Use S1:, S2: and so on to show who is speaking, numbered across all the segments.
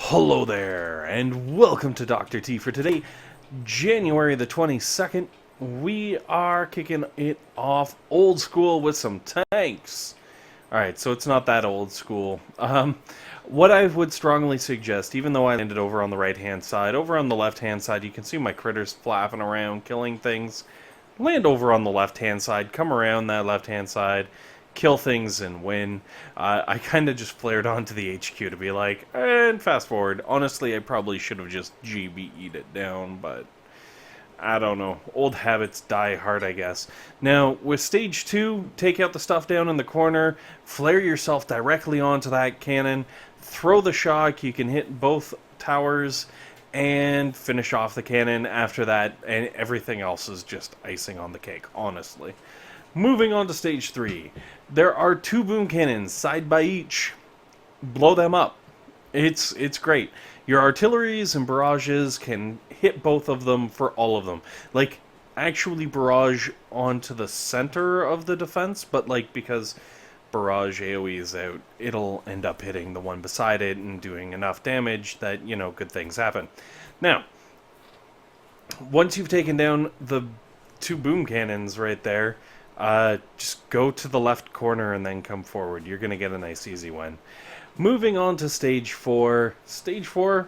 S1: Hello there, and welcome to Dr. T for today, January the 22nd. We are kicking it off old school with some tanks. Alright, so it's not that old school. What I would strongly suggest, even though I landed over on the right-hand side, over on the left-hand side you can see my critters flapping around, killing things. Land over on the left-hand side, come around that left-hand side, kill things and win. I kind of just flared onto the HQ to be like, and fast forward. Honestly, I probably should have just GBE'd it down, but I don't know. Old habits die hard, I guess. Now, with stage 2, take out the stuff down in the corner, flare yourself directly onto that cannon, throw the shock, you can hit both towers, and finish off the cannon after that, and everything else is just icing on the cake, honestly. Moving on to stage 3. There are 2 boom cannons, side by each. Blow them up. It's great. Your artilleries and barrages can hit both of them for all of them. Like, actually barrage onto the center of the defense, but like, because barrage AoE is out, it'll end up hitting the one beside it and doing enough damage that, you know, good things happen. Now, once you've taken down the 2 boom cannons right there, just go to the left corner and then come forward. You're going to get a nice easy win. Moving on to stage 4. Stage 4,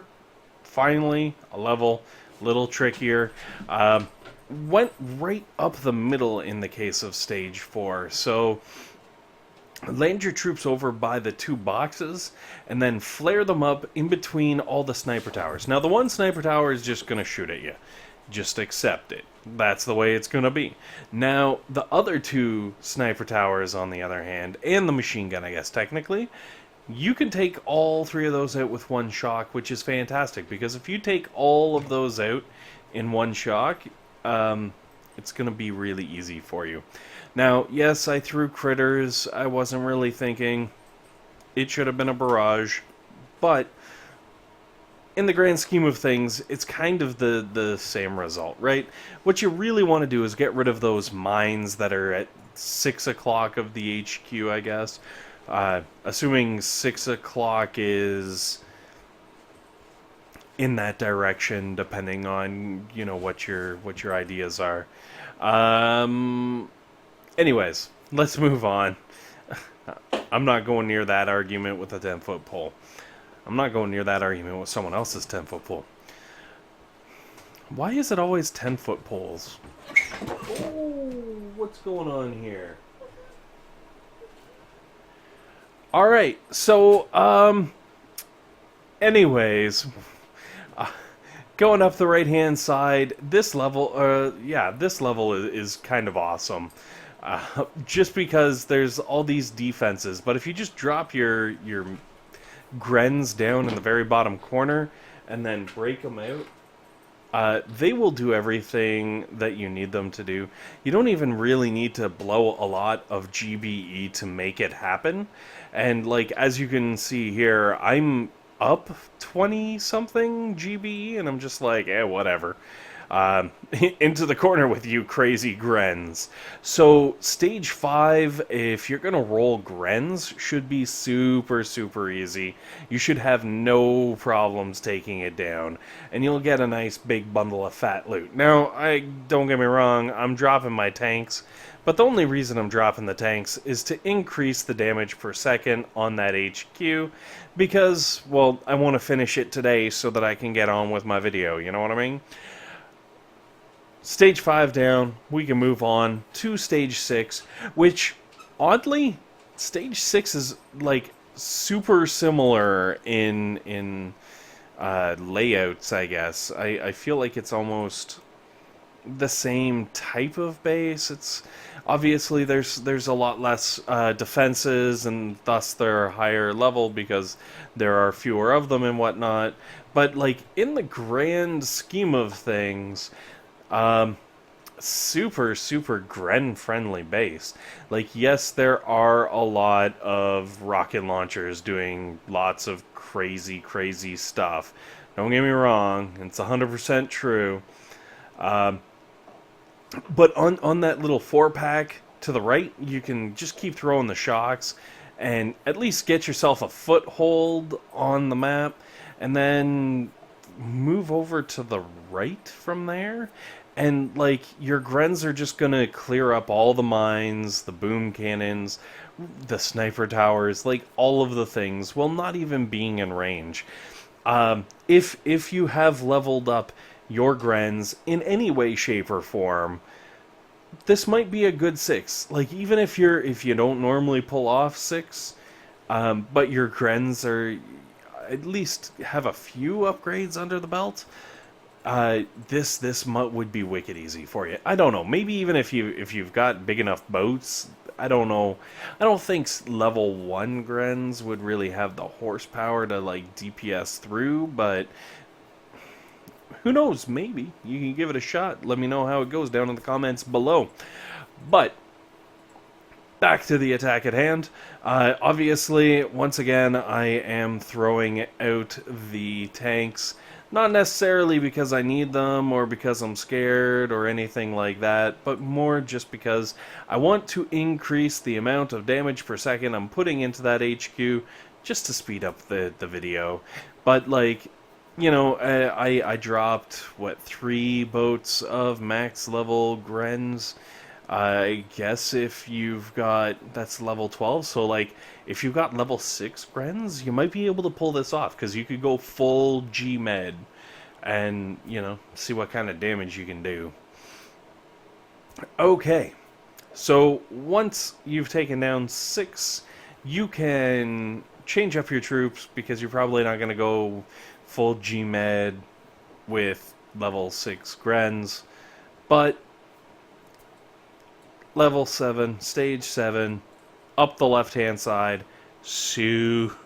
S1: finally, a level, little trickier. Went right up the middle in the case of stage 4. So, land your troops over by the 2 boxes, and then flare them up in between all the sniper towers. Now, the one sniper tower is just going to shoot at you. Just accept it. That's the way it's going to be. Now, the other 2 sniper towers, on the other hand, and the machine gun, I guess, technically, you can take all 3 of those out with one shock, which is fantastic, because if you take all of those out in one shock, it's going to be really easy for you. Now, yes, I threw critters. I wasn't really thinking. It should have been a barrage, but in the grand scheme of things, it's kind of the same result, right? What you really want to do is get rid of those mines that are at 6 o'clock of the HQ, I guess. Assuming 6 o'clock is in that direction, depending on, you know, what your ideas are. Anyways, let's move on. I'm not going near that argument with a 10-foot pole. I'm not going near that argument with someone else's 10-foot pole. Why is it always 10-foot poles? Oh, what's going on here? Alright, so, anyways, going up the right-hand side, this level, this level is kind of awesome. Just because there's all these defenses, but if you just drop your Grens down in the very bottom corner and then break them out, they will do everything that you need them to do. You don't even really need to blow a lot of GBE to make it happen. And like, as you can see here, I'm up 20 something GBE and I'm just like, whatever. Into the corner with you, crazy Grens. So, stage 5, if you're going to roll Grens, should be super, super easy. You should have no problems taking it down. And you'll get a nice big bundle of fat loot. Now, don't get me wrong, I'm dropping my tanks. But the only reason I'm dropping the tanks is to increase the damage per second on that HQ. Because, well, I want to finish it today so that I can get on with my video, you know what I mean? Stage 5 down, we can move on to stage 6, which, oddly, stage 6 is, like, super similar in layouts, I guess. I feel like it's almost the same type of base. It's obviously there's a lot less defenses, and thus they're higher level because there are fewer of them and whatnot. But, like, in the grand scheme of things, super, super Gren-friendly base. Like, yes, there are a lot of rocket launchers doing lots of crazy, crazy stuff. Don't get me wrong, it's 100% true. But on that little 4-pack to the right, you can just keep throwing the shocks and at least get yourself a foothold on the map. and then move over to the right from there. And, like, your Grens are just gonna clear up all the mines, the boom cannons, the sniper towers, like, all of the things, while not even being in range. If you have leveled up your Grens in any way, shape, or form, this might be a good 6. Like, even if you don't normally pull off 6, but your Grens are at least have a few upgrades under the belt, this would be wicked easy for you. I don't know. Maybe even if you've got big enough boats, I don't know. I don't think level 1 Grens would really have the horsepower to like DPS through, but who knows? Maybe you can give it a shot. Let me know how it goes down in the comments below. But back to the attack at hand. Obviously, once again, I am throwing out the tanks. Not necessarily because I need them or because I'm scared or anything like that, but more just because I want to increase the amount of damage per second I'm putting into that HQ just to speed up the video. But, like, you know, I dropped, what, 3 boats of max level Grens. I guess if you've got, that's level 12, so like, if you've got level 6 Grens, you might be able to pull this off, because you could go full G-Med, and, you know, see what kind of damage you can do. Okay, so once you've taken down 6, you can change up your troops, because you're probably not going to go full G-Med with level 6 Grens, but level 7, stage 7, up the left-hand side, super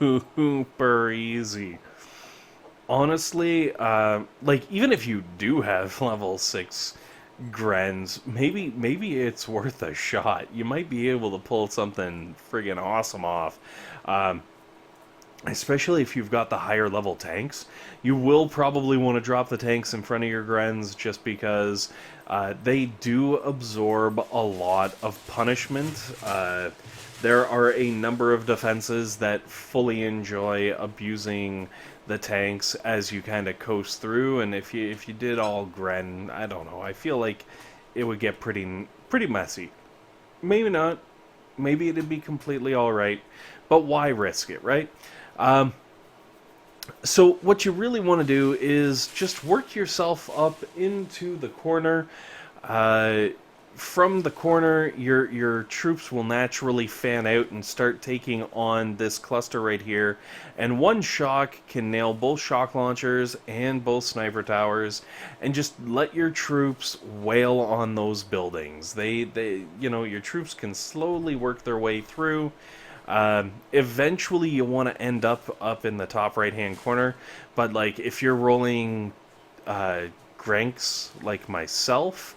S1: easy. Honestly, like, even if you do have level 6 Grens, maybe it's worth a shot. You might be able to pull something friggin' awesome off. Especially if you've got the higher level tanks. You will probably want to drop the tanks in front of your Grens just because they do absorb a lot of punishment. There are a number of defenses that fully enjoy abusing the tanks as you kind of coast through, and if you did all Gren, I don't know, I feel like it would get pretty messy. Maybe not. Maybe it'd be completely alright, but why risk it, right? So what you really want to do is just work yourself up into the corner. From the corner, your troops will naturally fan out and start taking on this cluster right here. And one shock can nail both shock launchers and both sniper towers, and just let your troops wail on those buildings. They you know, your troops can slowly work their way through. Eventually you want to end up in the top right hand corner, but like if you're rolling Grenks like myself,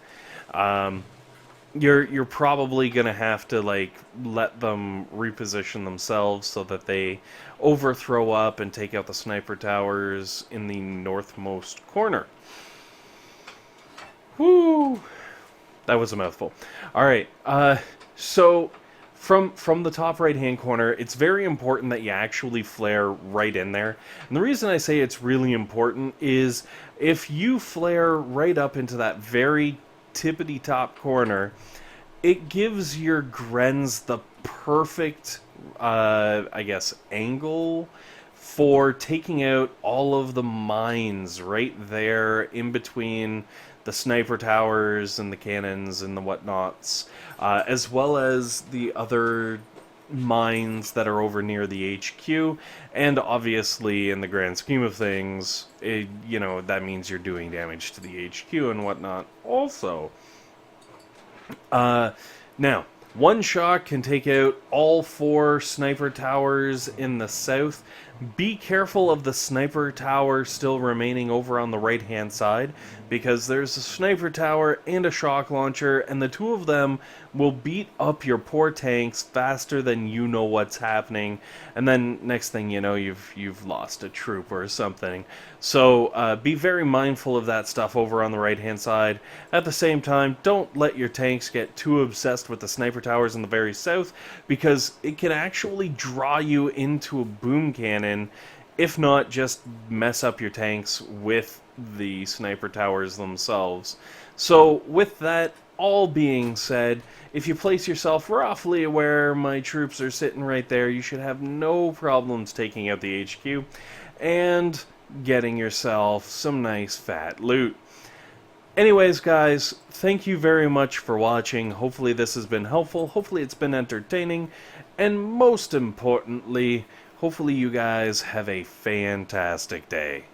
S1: you're probably gonna have to like let them reposition themselves so that they overthrow up and take out the sniper towers in the northmost corner. Whoo! That was a mouthful. Alright, so from the top right-hand corner, it's very important that you actually flare right in there. And the reason I say it's really important is if you flare right up into that very tippity-top corner, it gives your Grens the perfect, I guess, angle for taking out all of the mines right there in between the sniper towers and the cannons and the whatnots, as well as the other mines that are over near the HQ, and obviously in the grand scheme of things, you know, that means you're doing damage to the HQ and whatnot also. Now, one shot can take out all 4 sniper towers in the south. Be careful of the sniper tower still remaining over on the right hand side, because there's a sniper tower and a shock launcher, and the two of them will beat up your poor tanks faster than you know what's happening, and then next thing you know, you've lost a troop or something. So be very mindful of that stuff over on the right hand side. At the same time, don't let your tanks get too obsessed with the sniper towers in the very south, because it can actually draw you into a boom cannon If not, just mess up your tanks with the sniper towers themselves. So with that all being said, if you place yourself roughly where my troops are sitting right there, you should have no problems taking out the HQ and getting yourself some nice fat loot. Anyways, guys, thank you very much for watching. Hopefully this has been helpful. Hopefully it's been entertaining. And most importantly, hopefully you guys have a fantastic day.